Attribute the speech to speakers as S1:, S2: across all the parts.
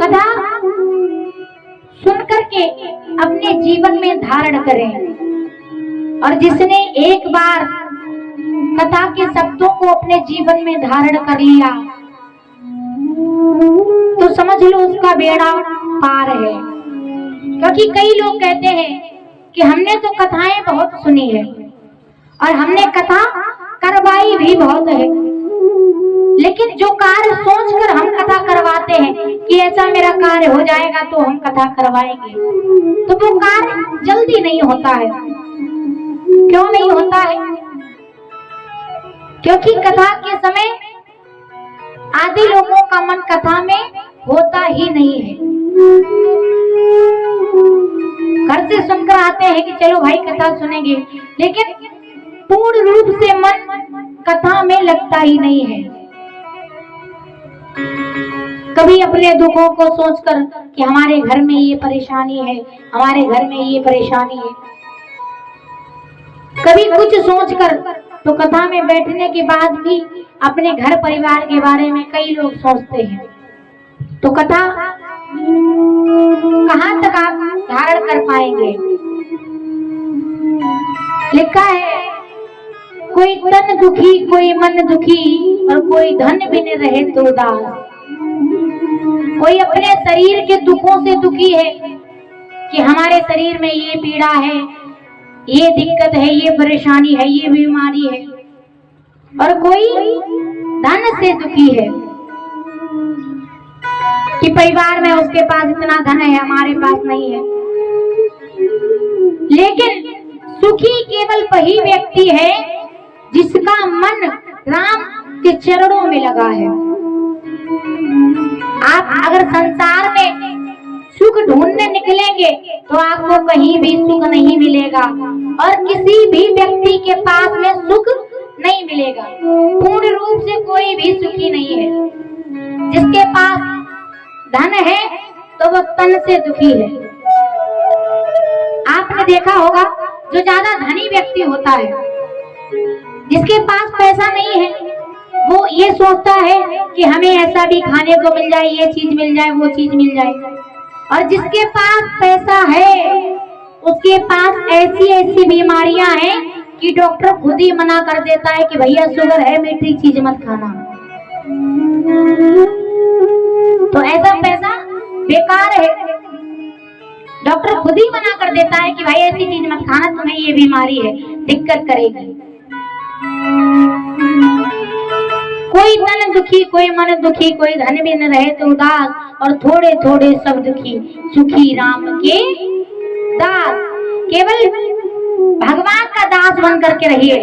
S1: कथा सुन करके अपने जीवन में धारण करें। और जिसने एक बार कथा के शब्दों को अपने जीवन में धारण कर लिया तो समझ लो उसका बेड़ा पार है। क्योंकि कई लोग कहते हैं कि हमने तो कथाएं बहुत सुनी है और हमने कथा करवाई भी बहुत है, लेकिन जो कार्य सोचकर हम कथा करवाते हैं कि ऐसा मेरा कार्य हो जाएगा तो हम कथा करवाएंगे, तो वो कार्य जल्दी नहीं होता है। क्यों नहीं होता है? क्योंकि कथा के समय आदि लोगों का मन कथा में होता ही नहीं है। घर से सुनकर आते हैं कि चलो भाई कथा सुनेंगे, लेकिन पूर्ण रूप से मन कथा में लगता ही नहीं है। कभी अपने दुखों को सोचकर कि हमारे घर में ये परेशानी है, हमारे घर में ये परेशानी है, कभी कुछ सोचकर, तो कथा में बैठने के बाद भी अपने घर परिवार के बारे में कई लोग सोचते हैं। तो कथा कहां तक आप धारण कर पाएंगे? लिखा है, कोई तन दुखी, कोई मन दुखी और कोई धन बिन रहे तो उदास। कोई अपने शरीर के दुखों से दुखी है कि हमारे शरीर में ये पीड़ा है, ये दिक्कत है, ये परेशानी है, ये बीमारी है, और कोई धन से दुखी है कि परिवार में उसके पास इतना धन है, हमारे पास नहीं है। लेकिन सुखी केवल वही व्यक्ति है जिसका मन राम के चरणों में लगा है। आप अगर संसार में सुख ढूंढने निकलेंगे तो आपको कहीं भी सुख नहीं मिलेगा और किसी भी व्यक्ति के पास में सुख नहीं मिलेगा। पूर्ण रूप से कोई भी सुखी नहीं है। जिसके पास धन है तो वो तन से दुखी है। आपने देखा होगा जो ज्यादा धनी व्यक्ति होता है, जिसके पास पैसा नहीं है, वो ये सोचता है कि हमें ऐसा भी खाने को मिल जाए, ये चीज मिल जाए, वो चीज मिल जाए। और जिसके पास पैसा है उसके पास ऐसी ऐसी बीमारियां हैं कि डॉक्टर खुद ही मना कर देता है कि भैया शुगर है, मीठी चीज मत खाना। तो ऐसा पैसा बेकार है। डॉक्टर खुद ही मना कर देता है कि भाई ऐसी चीज मत खाना, तुम्हें ये बीमारी है, दिक्कत करेगी। कोई तन दुखी, कोई मन दुखी, कोई धन बिन रहे तो उदास, और थोड़े थोड़े सब दुखी, सुखी राम के दास। केवल भगवान का दास बन करके रहिए।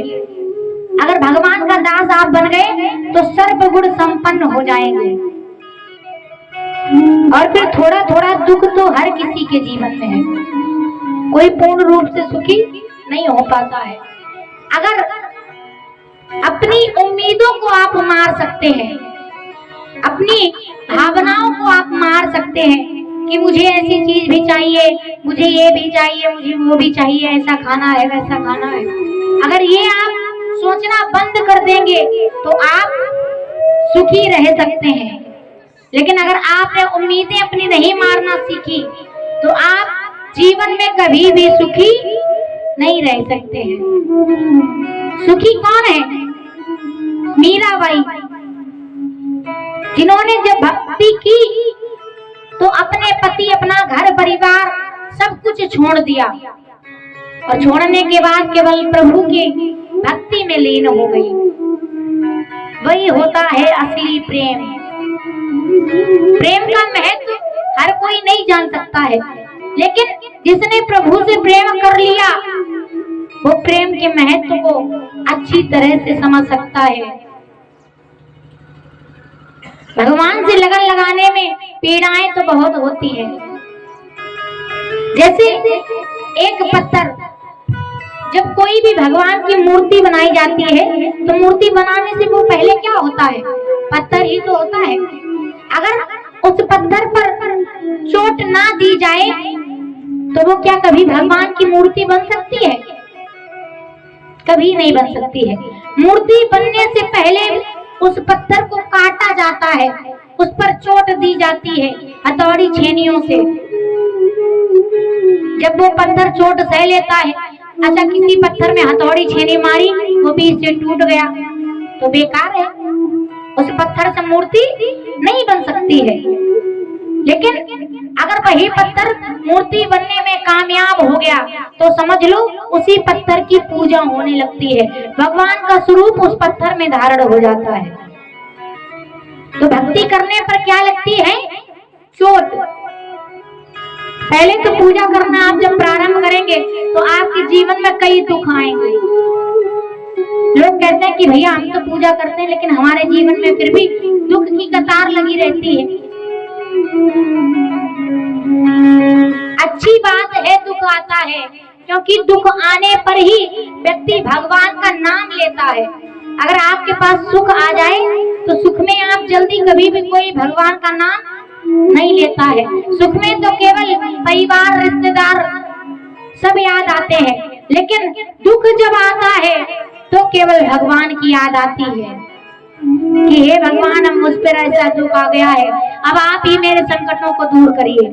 S1: अगर भगवान का दास आप बन गए तो सर्व गुण संपन्न हो जाएंगे। और फिर थोड़ा थोड़ा दुख तो हर किसी के जीवन में है, कोई पूर्ण रूप से सुखी नहीं हो पाता है। अगर अपनी उम्मीदों को आप मार सकते हैं, अपनी भावनाओं को आप मार सकते हैं कि मुझे ऐसी चीज भी चाहिए, मुझे ये भी चाहिए, मुझे वो भी चाहिए, ऐसा खाना है, वैसा खाना है। अगर ये आप सोचना बंद कर देंगे तो आप सुखी रह सकते हैं। लेकिन अगर आपने उम्मीदें अपनी नहीं मारना सीखी तो आप जीवन में कभी भी सुखी नहीं रह सकते हैं। सुखी कौन है? मीराबाई, जिन्होंने जब भक्ति की तो अपने पति, अपना घर परिवार सब कुछ छोड़ दिया और छोड़ने के बाद केवल प्रभु के भक्ति में लीन हो गई। वही होता है असली प्रेम। प्रेम का महत्व हर कोई नहीं जान सकता है, लेकिन जिसने प्रभु से प्रेम कर लिया वो प्रेम के महत्व को अच्छी तरह से समझ सकता है। भगवान से लगन लगाने में पीड़ाएं तो बहुत होती है। जैसे एक पत्थर, जब कोई भी भगवान की मूर्ति बनाई जाती है तो मूर्ति बनाने से वो पहले क्या होता है? पत्थर ही तो होता है। अगर उस पत्थर पर चोट ना दी जाए तो वो क्या कभी भगवान की मूर्ति बन सकती है? कभी नहीं बन सकती है। मूर्ति बनने से पहले उस पत्थर को काटा जाता है, उस पर चोट दी जाती है, हथौड़ी छेनियों से। जब वो पत्थर चोट सह लेता है, अच्छा किसी पत्थर में हथौड़ी छेनी मारी, वो बीच से टूट गया तो बेकार है, उस पत्थर से मूर्ति नहीं बन सकती है। लेकिन अगर वही पत्थर मूर्ति बनने में कामयाब हो गया तो समझ लो उसी पत्थर की पूजा होने लगती है, भगवान का स्वरूप उस पत्थर में धारण हो जाता है। तो भक्ति करने पर क्या लगती है? चोट। पहले तो पूजा करना आप जब प्रारंभ करेंगे तो आपके जीवन में कई दुख आएंगे। लोग कहते हैं कि भैया हम तो पूजा करते हैं लेकिन हमारे जीवन में फिर भी दुख की कतार लगी रहती है। अच्छी बात है दुख आता है, क्योंकि दुख आने पर ही व्यक्ति भगवान का नाम लेता है। अगर आपके पास सुख आ जाए तो सुख में आप जल्दी कभी भी कोई भगवान का नाम नहीं लेता है। सुख में तो केवल परिवार रिश्तेदार सब याद आते हैं, लेकिन दुख जब आता है तो केवल भगवान की याद आती है कि हे भगवान अब मुझ पर ऐसा दुख आ गया है, अब आप ही मेरे संकटों को दूर करिए।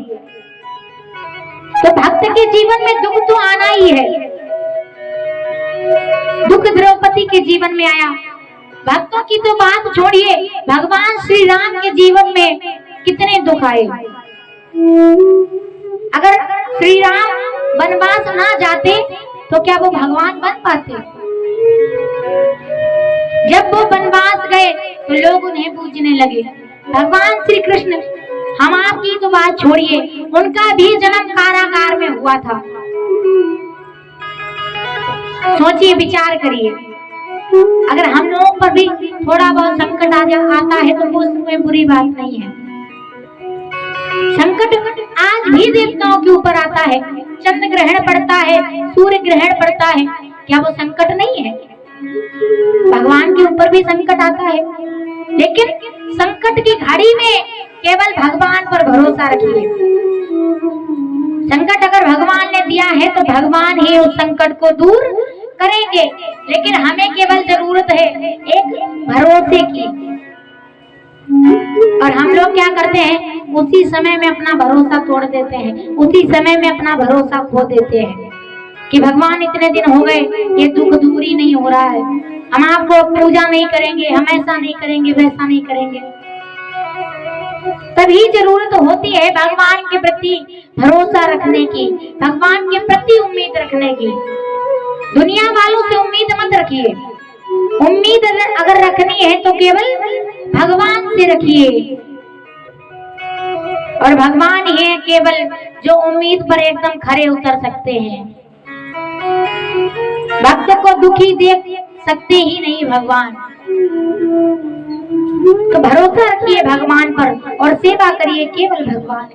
S1: तो भक्त के जीवन में दुख तो आना ही है। दुख द्रौपदी के जीवन में आया। भक्तों की तो बात छोड़िए, भगवान श्री राम के जीवन में कितने दुख आए। अगर श्री राम वनवास ना जाते तो क्या वो भगवान बन पाते? जब वो वनवास गए तो लोग उन्हें पूजने लगे। भगवान श्री कृष्ण, हम आपकी तो बात छोड़िए, उनका भी जन्म कारागार में हुआ था। सोचिए, विचार करिए, अगर हम लोगों पर भी थोड़ा बहुत संकट आता है तो वो उसमें बुरी बात नहीं है। संकट आज भी देवताओं के ऊपर आता है, चंद्र ग्रहण पड़ता है, सूर्य ग्रहण पड़ता है, क्या वो संकट नहीं है? भगवान के ऊपर भी संकट आता है, लेकिन संकट की घड़ी में केवल भगवान पर भरोसा रखिए। संकट अगर भगवान ने दिया है तो भगवान ही उस संकट को दूर करेंगे, लेकिन हमें केवल जरूरत है एक भरोसे की। और हम लोग क्या करते हैं, उसी समय में अपना भरोसा तोड़ देते हैं, उसी समय में अपना भरोसा खो देते हैं कि भगवान इतने दिन हो गए ये दुख दूर ही नहीं हो रहा है, हम आपको पूजा नहीं करेंगे, हम ऐसा नहीं करेंगे, वैसा नहीं करेंगे। तभी जरूरत होती है भगवान के प्रति भरोसा रखने की, भगवान के प्रति उम्मीद रखने की। दुनिया वालों से उम्मीद मत रखिए, उम्मीद अगर रखनी है तो केवल भगवान से रखिए। और भगवान ही है केवल जो उम्मीद पर एकदम खरे उतर सकते हैं। भक्त को दुखी देख सकते ही नहीं भगवान। तो भरोसा रखिए भगवान पर और सेवा करिए केवल भगवान।